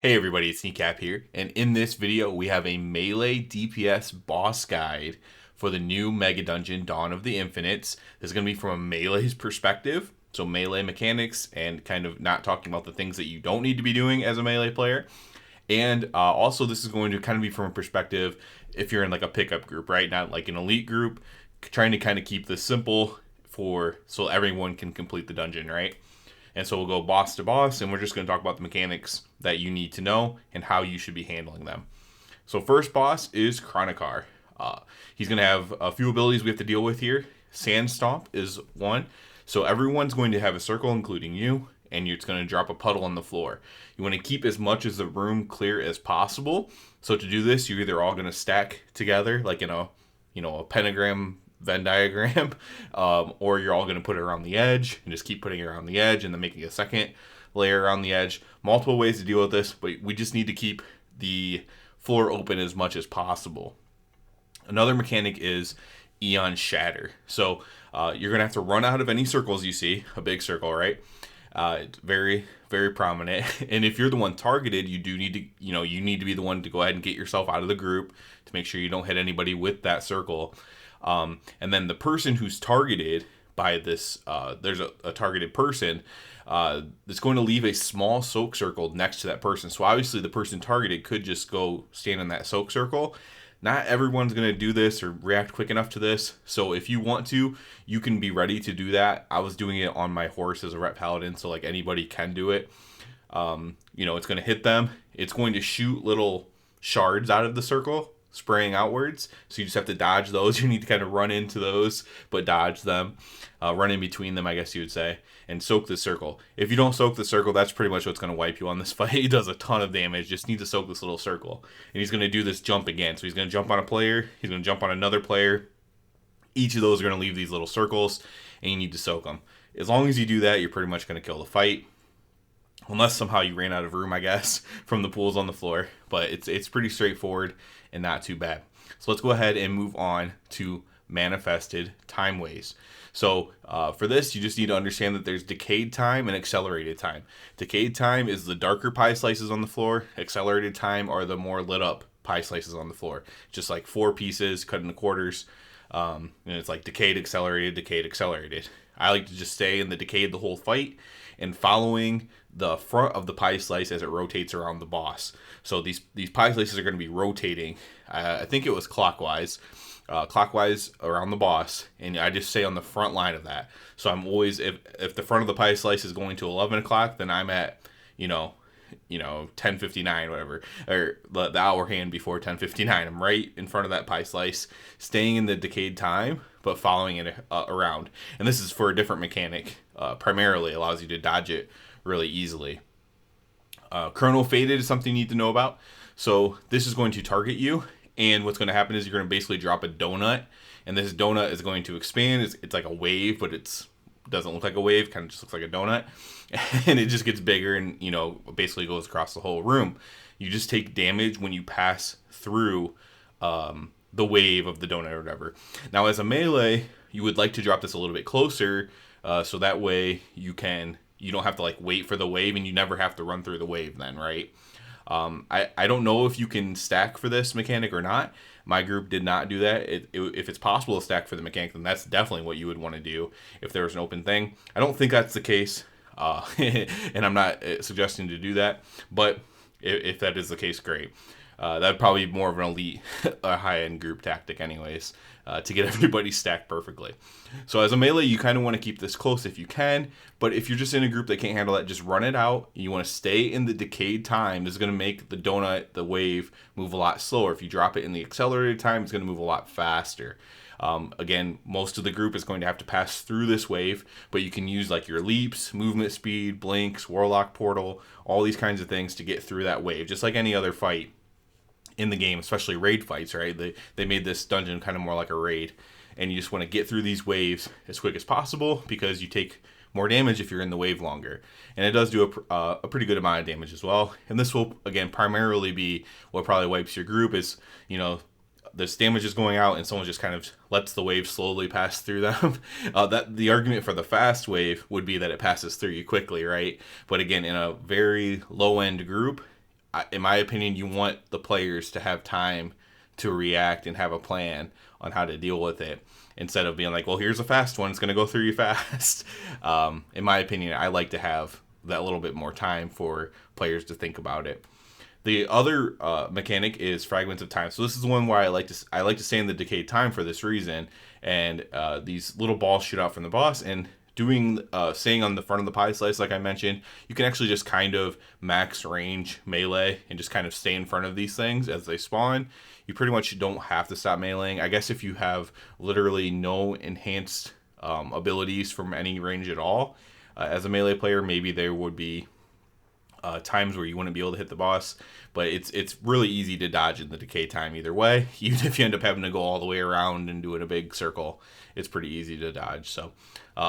Hey everybody, it's Kneecap here, and in this video we have a melee DPS boss guide for the new Mega Dungeon Dawn of the Infinites. This is going to be from a melee's perspective, so melee mechanics and kind of not talking about the things that you don't need to be doing as a melee player. And also this is going to kind of be from a perspective if you're in like a pickup group, right? Not like an elite group, trying to kind of keep this simple so everyone can complete the dungeon, right? And so we'll go boss to boss, and we're just going to talk about the mechanics that you need to know and how you should be handling them. So first boss is Chronicar. He's going to have a few abilities we have to deal with here. Sand Stomp is one. So everyone's going to have a circle, including you, and you're going to drop a puddle on the floor. You want to keep as much of the room clear as possible. So to do this, you're either all going to stack together, like in a pentagram Venn diagram, or you're all going to put it around the edge and just keep putting it around the edge and then making a second layer around the edge. Multiple ways to deal with this, but we just need to keep the floor open as much as possible. Another mechanic is Eon Shatter. So you're going to have to run out of any circles you see, a big circle, right? It's very, very prominent. And if you're the one targeted, you do need to, you need to be the one to go ahead and get yourself out of the group to make sure you don't hit anybody with that circle. And then the person who's targeted by this, there's a targeted person that's going to leave a small soak circle next to that person. So obviously the person targeted could just go stand in that soak circle. Not everyone's going to do this or react quick enough to this. So if you want to, you can be ready to do that. I was doing it on my horse as a Ret Paladin, so like anybody can do it. It's going to hit them. It's going to shoot little shards out of the circle, spraying outwards, so you just have to dodge those. You need to kind of run into those, but dodge them, run in between them, I guess you would say, and soak the circle. If you don't soak the circle, that's pretty much what's going to wipe you on this fight. He does a ton of damage, just need to soak this little circle. And he's going to do this jump again, so he's going to jump on a player, he's going to jump on another player. Each of those are going to leave these little circles, and you need to soak them. As long as you do that, you're pretty much going to kill the fight. Unless somehow you ran out of room, I guess, from the pools on the floor. But it's pretty straightforward and not too bad. So let's go ahead and move on to manifested time waves. So for this, you just need to understand that there's decayed time and accelerated time. Decayed time is the darker pie slices on the floor. Accelerated time are the more lit up pie slices on the floor. Just like 4 pieces cut into quarters. And it's like decayed, accelerated, decayed, accelerated. I like to just stay in the decayed the whole fight and following the front of the pie slice as it rotates around the boss. So these pie slices are going to be rotating. I think it was clockwise around the boss, and I just stay on the front line of that. So I'm always, if the front of the pie slice is going to 11 o'clock, then I'm at 10:59, whatever, or the hour hand before 10:59. I'm right in front of that pie slice, staying in the decayed time, but following it around. And this is for a different mechanic. Primarily allows you to dodge it really easily. Chrono-fade is something you need to know about. So this is going to target you, and what's going to happen is you're going to basically drop a donut, and this donut is going to expand. It's like a wave, but doesn't look like a wave, kind of just looks like a donut, and it just gets bigger and basically goes across the whole room. You just take damage when you pass through the wave of the donut or whatever. Now as a melee, you would like to drop this a little bit closer, so that way you don't have to like wait for the wave, and you never have to run through the wave then, right? I don't know if you can stack for this mechanic or not. My group did not do that. If it's possible to stack for the mechanic, then that's definitely what you would want to do if there was an open thing. I don't think that's the case, and I'm not suggesting to do that, but if that is the case, great. That'd probably be more of an elite, high-end group tactic anyways, to get everybody stacked perfectly. So as a melee, you kind of want to keep this close if you can, but if you're just in a group that can't handle that, just run it out. You want to stay in the decayed time. This is going to make the donut, the wave, move a lot slower. If you drop it in the accelerated time, it's going to move a lot faster. Again, most of the group is going to have to pass through this wave, but you can use like your leaps, movement speed, blinks, warlock portal, all these kinds of things to get through that wave, just like any other fight in the game, especially raid fights, right? They made this dungeon kind of more like a raid, and you just want to get through these waves as quick as possible because you take more damage if you're in the wave longer. And it does do a pretty good amount of damage as well. And this will, again, primarily be what probably wipes your group is, this damage is going out and someone just kind of lets the wave slowly pass through them. That the argument for the fast wave would be that it passes through you quickly, right? But again, in a very low-end group, in my opinion, you want the players to have time to react and have a plan on how to deal with it, instead of being like, well, here's a fast one, it's going to go through you fast. In my opinion, I like to have that little bit more time for players to think about it. The other mechanic is fragments of time. So this is the one where I like to stay in the decayed time for this reason. And these little balls shoot out from the boss, and staying on the front of the pie slice, like I mentioned, you can actually just kind of max range melee and just kind of stay in front of these things as they spawn. You pretty much don't have to stop meleeing. I guess if you have literally no enhanced abilities from any range at all, as a melee player, maybe there would be times where you wouldn't be able to hit the boss, but it's really easy to dodge in the decay time either way. Even if you end up having to go all the way around and do it a big circle, it's pretty easy to dodge. So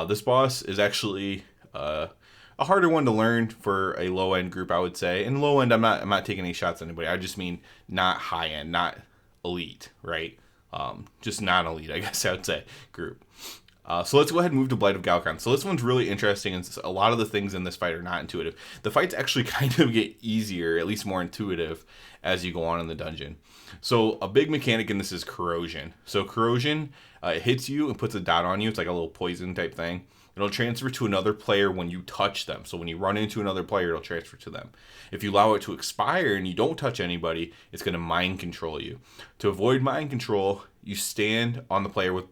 this boss is actually a harder one to learn for a low end group, I would say. And low end, I'm not taking any shots at anybody. I just mean not high end, not elite, right? Just non-elite, I guess I would say, group. So let's go ahead and move to Blight of Galcon. So this one's really interesting, and a lot of the things in this fight are not intuitive. The fights actually kind of get easier, at least more intuitive, as you go on in the dungeon. So a big mechanic in this is corrosion. So corrosion hits you and puts a dot on you. It's like a little poison type thing. It'll transfer to another player when you touch them. So when you run into another player, it'll transfer to them. If you allow it to expire and you don't touch anybody, it's going to mind control you. To avoid mind control, you stand on the player with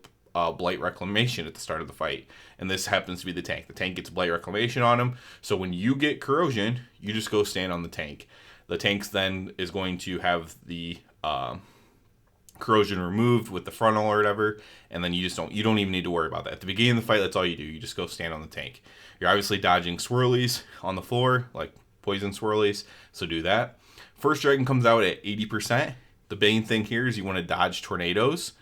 Blight Reclamation at the start of the fight, and this happens to be the tank. The tank gets Blight Reclamation on him, so when you get corrosion, you just go stand on the tank. The tank then is going to have the corrosion removed with the frontal or whatever, and then you don't even need to worry about that. At the beginning of the fight, that's all you do. You just go stand on the tank. You're obviously dodging swirlies on the floor, like poison swirlies, so do that. First dragon comes out at 80%. The main thing here is you want to dodge tornadoes.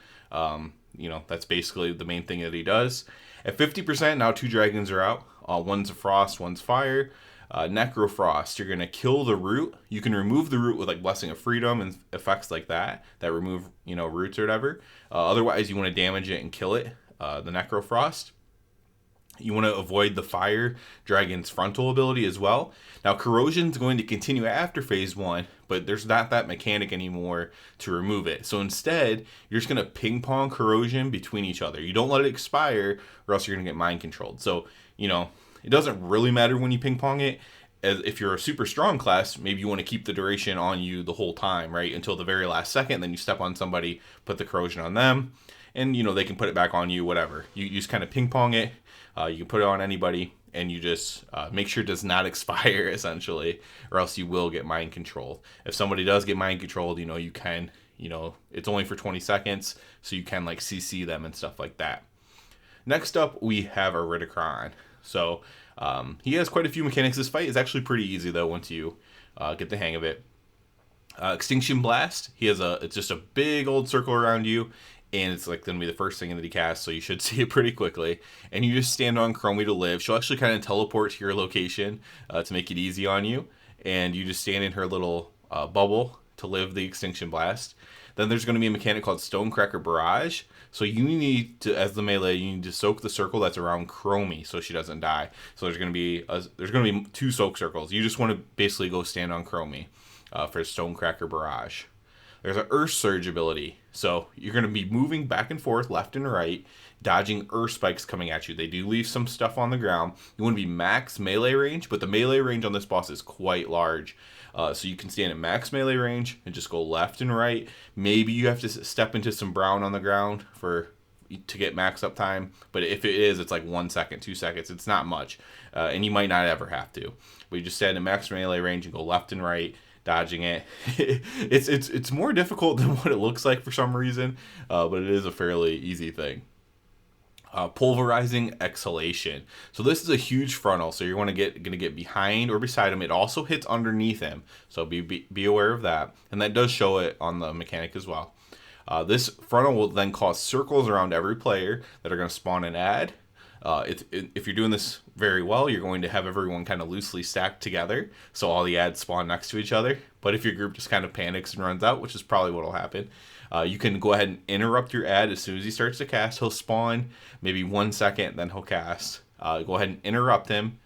That's basically the main thing that he does. At 50%, now 2 dragons are out. One's a frost, one's fire. Necrofrost, you're going to kill the root. You can remove the root with like Blessing of Freedom and effects like that remove, roots or whatever. Otherwise, you want to damage it and kill it, the Necrofrost. You want to avoid the fire dragon's frontal ability as well. Now, corrosion's going to continue after phase 1, but there's not that mechanic anymore to remove it. So instead, you're just going to ping pong corrosion between each other. You don't let it expire, or else you're going to get mind controlled. So, it doesn't really matter when you ping pong it. As if you're a super strong class, maybe you want to keep the duration on you the whole time, right? Until the very last second, then you step on somebody, put the corrosion on them, and they can put it back on you, whatever. You just kind of ping pong it. You can put it on anybody, and you just make sure it does not expire, essentially, or else you will get mind controlled. If somebody does get mind controlled, you can, it's only for 20 seconds, so you can like CC them and stuff like that. Next up, we have our Rentacon. So he has quite a few mechanics. This fight is actually pretty easy, though, once you get the hang of it. Extinction Blast, it's just a big old circle around you, and it's like going to be the first thing that he casts, so you should see it pretty quickly. And you just stand on Chromie to live. She'll actually kind of teleport to your location to make it easy on you, and you just stand in her little bubble to live the Extinction Blast. Then there's going to be a mechanic called Stonecracker Barrage. So you need to, as the melee, you need to soak the circle that's around Chromie so she doesn't die. So there's going to be 2 soak circles. You just want to basically go stand on Chromie for Stonecracker Barrage. There's an Earth Surge ability. So you're going to be moving back and forth, left and right, dodging Earth Spikes coming at you. They do leave some stuff on the ground. You want to be max melee range, but the melee range on this boss is quite large. So you can stand at max melee range and just go left and right. Maybe you have to step into some brown on the ground to get max up time. But if it is, it's like 1 second, 2 seconds. It's not much. And you might not ever have to. But you just stand at max melee range and go left and right, dodging it. It's more difficult than what it looks like for some reason. But it is a fairly easy thing. Pulverizing Exhalation. So this is a huge frontal, so you're going to get behind or beside him. It also hits underneath him, so be aware of that. And that does show it on the mechanic as well. This frontal will then cause circles around every player that are going to spawn an ad. If you're doing this very well, you're going to have everyone kind of loosely stacked together, so all the ads spawn next to each other. But if your group just kind of panics and runs out, which is probably what will happen, you can go ahead and interrupt your ad as soon as he starts to cast. He'll spawn maybe 1 second, then he'll cast. Go ahead and interrupt him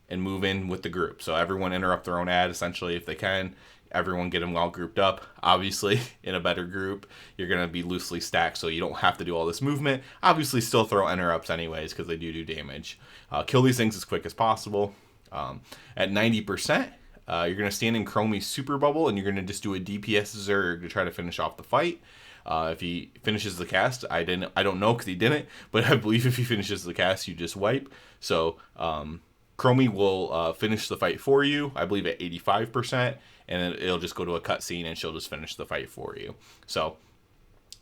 and move in with the group. So everyone interrupt their own ad, essentially, if they can. everyone get them all grouped up. Obviously, in a better group, you're going to be loosely stacked, so you don't have to do all this movement. Obviously, still throw interrupts anyways, because they do damage. Kill these things as quick as possible. At 90%, you're going to stand in Chromie's Super Bubble, and you're going to just do a DPS Zerg to try to finish off the fight. If he finishes the cast, I don't know because he didn't, but I believe if he finishes the cast, you just wipe. So Chromie will finish the fight for you, I believe at 85%, and then it'll just go to a cutscene and she'll just finish the fight for you. So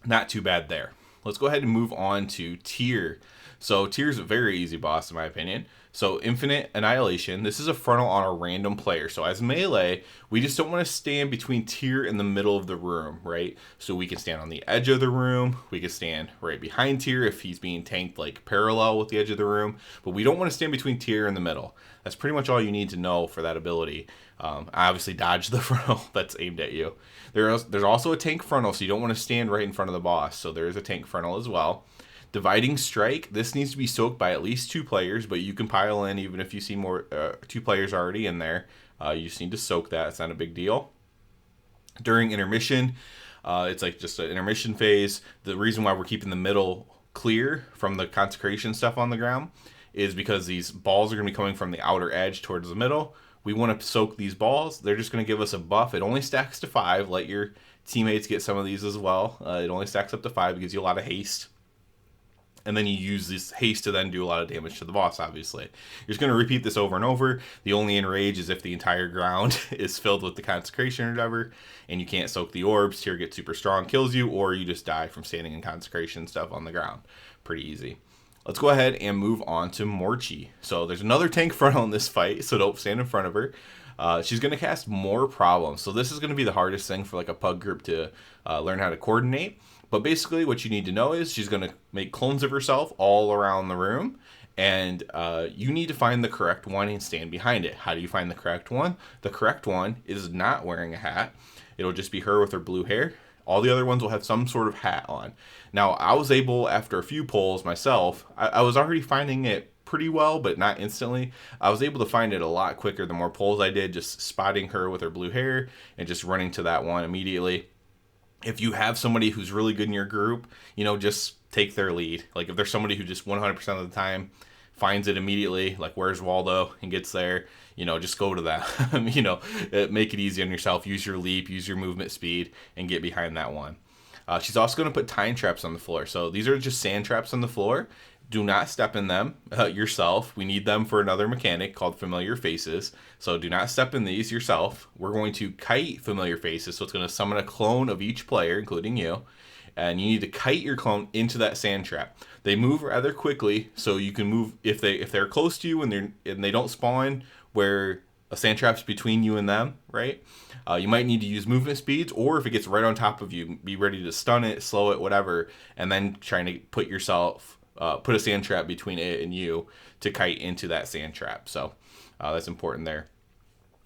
not too bad there. Let's go ahead and move on to Tyr. So Tyr's a very easy boss in my opinion. So Infinite Annihilation, this is a frontal on a random player. So as melee, we just don't want to stand between Tyr in the middle of the room, right? So we can stand on the edge of the room. We can stand right behind Tyr if he's being tanked like parallel with the edge of the room. But we don't want to stand between Tyr in the middle. That's pretty much all you need to know for that ability. I obviously dodge the frontal that's aimed at you. There's also a tank frontal, so you don't want to stand right in front of the boss. So there is a tank frontal as well. Dividing Strike, this needs to be soaked by at least 2 players, but you can pile in even if you see more 2 players already in there. You just need to soak that. It's not a big deal. During intermission, it's like just an intermission phase. The reason why we're keeping the middle clear from the consecration stuff on the ground is because these balls are going to be coming from the outer edge towards the middle. We want to soak these balls. They're just going to give us a buff. It only stacks to 5. Let your teammates get some of these as well. It only stacks up to 5. It gives you a lot of haste. And then you use this haste to then do a lot of damage to the boss, obviously. You're just going to repeat this over and over. The only enrage is if the entire ground is filled with the consecration or whatever, and you can't soak the orbs. Tyr gets super strong, kills you, or you just die from standing in consecration stuff on the ground. Pretty easy. Let's go ahead and move on to Morchi. So there's another tank frontal in this fight, so don't stand in front of her. She's going to cast more problems. So this is going to be the hardest thing for like a pug group to learn how to coordinate. But basically what you need to know is she's going to make clones of herself all around the room. And you need to find the correct one and stand behind it. How do you find the correct one? The correct one is not wearing a hat. It'll just be her with her blue hair. All the other ones will have some sort of hat on. Now, I was able, after a few polls myself, I was already finding it pretty well, but not instantly. I was able to find it a lot quicker the more polls I did, just spotting her with her blue hair and just running to that one immediately. If you have somebody who's really good in your group, just take their lead. Like if there's somebody who just 100% of the time finds it immediately, like where's Waldo, and gets there, just go to that. Make it easy on yourself. Use your leap, use your movement speed, and get behind that one. She's also going to put time traps on the floor. So these are just sand traps on the floor. Do not step in them yourself. We need them for another mechanic called Familiar Faces. So do not step in these yourself. We're going to kite Familiar Faces. So it's going to summon a clone of each player, including you. And you need to kite your clone into that sand trap. They move rather quickly, so you can move if they're close to you and they don't spawn where a sand trap's between you and them, right? You might need to use movement speeds, or if it gets right on top of you, be ready to stun it, slow it, whatever, and then trying to put a sand trap between it and you to kite into that sand trap. So that's important there.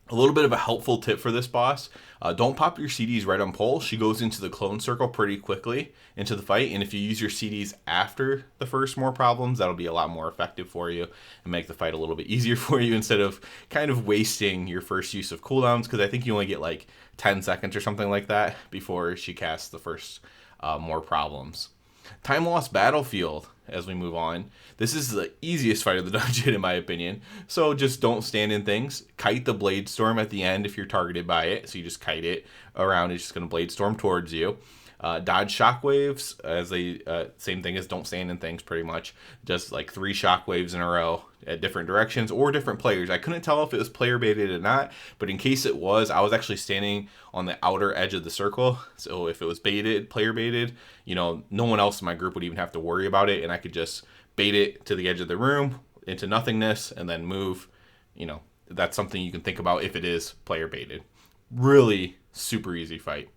A little bit of a helpful tip for this boss. Don't pop your CDs right on pole. She goes into the clone circle pretty quickly into the fight. And if you use your CDs after the first more problems, that'll be a lot more effective for you and make the fight a little bit easier for you instead of kind of wasting your first use of cooldowns. Because I think you only get like 10 seconds or something like that before she casts the first more problems. Time Lost Battlefield, as we move on. This is the easiest fight of the dungeon, in my opinion. So just don't stand in things. Kite the Blade Storm at the end if you're targeted by it. So you just kite it around. It's just going to Blade Storm towards you. Dodge shockwaves, as same thing as don't stand in things, pretty much. Just like 3 shockwaves in a row at different directions or different players. I couldn't tell if it was player baited or not, but in case it was, I was actually standing on the outer edge of the circle. So if it was player baited, no one else in my group would even have to worry about it, and I could just bait it to the edge of the room into nothingness and then move. That's something you can think about if it is player baited. Really super easy fight.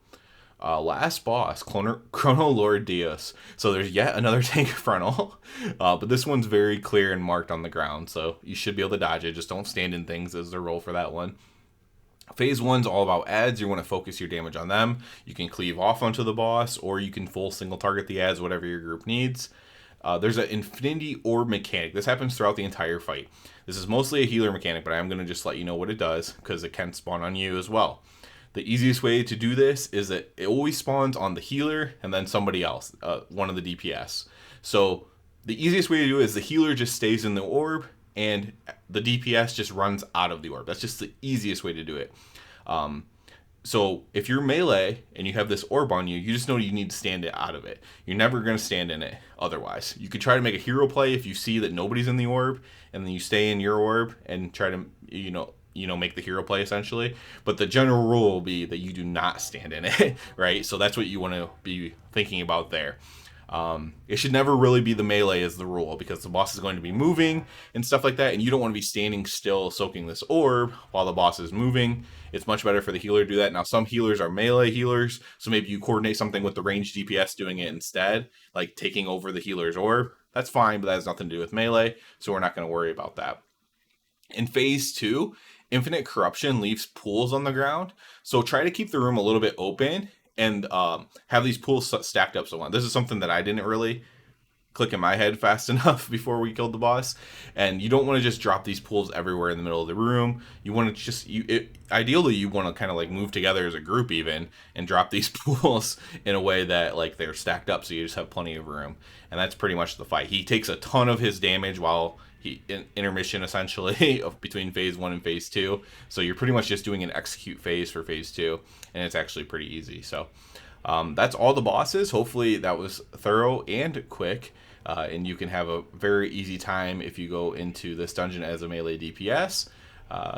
Last boss, Chrono Lord Dios. So there's yet another tank frontal, but this one's very clear and marked on the ground, so you should be able to dodge it. Just don't stand in things as the roll for that one. Phase 1's all about ads. You want to focus your damage on them. You can cleave off onto the boss, or you can full single target the ads, whatever your group needs. There's an Infinity Orb mechanic. This happens throughout the entire fight. This is mostly a healer mechanic, but I'm going to just let you know what it does, because it can spawn on you as well. The easiest way to do this is that it always spawns on the healer and then somebody else, one of the DPS. So the easiest way to do it is the healer just stays in the orb and the DPS just runs out of the orb. That's just the easiest way to do it. So if you're melee and you have this orb on you, you just know you need to stand it out of it. You're never going to stand in it otherwise. You could try to make a hero play if you see that nobody's in the orb, and then you stay in your orb and try to, make the hero play essentially. But the general rule will be that you do not stand in it, right? So that's what you want to be thinking about there. It should never really be the melee as the rule, because the boss is going to be moving and stuff like that, and you don't want to be standing still soaking this orb while the boss is moving. It's much better for the healer to do that. Now, some healers are melee healers, so maybe you coordinate something with the ranged DPS doing it instead, like taking over the healer's orb. That's fine, but that has nothing to do with melee, so we're not going to worry about that. In phase 2, Infinite Corruption leaves pools on the ground, so try to keep the room a little bit open and have these pools stacked up so on. This is something that I didn't really click in my head fast enough before we killed the boss. And you don't want to just drop these pools everywhere in the middle of the room. You want to just, ideally you want to kind of like move together as a group even and drop these pools in a way that like they're stacked up so you just have plenty of room. And that's pretty much the fight. He takes a ton of his damage while intermission essentially between phase 1 and phase 2. So you're pretty much just doing an execute phase for phase 2, and it's actually pretty easy. So that's all the bosses. Hopefully that was thorough and quick, and you can have a very easy time if you go into this dungeon as a melee DPS.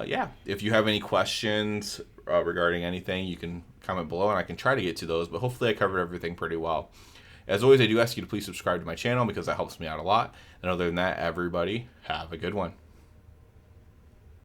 Yeah, if you have any questions regarding anything, you can comment below and I can try to get to those, but hopefully I covered everything pretty well. As always, I do ask you to please subscribe to my channel because that helps me out a lot. And other than that, everybody, have a good one.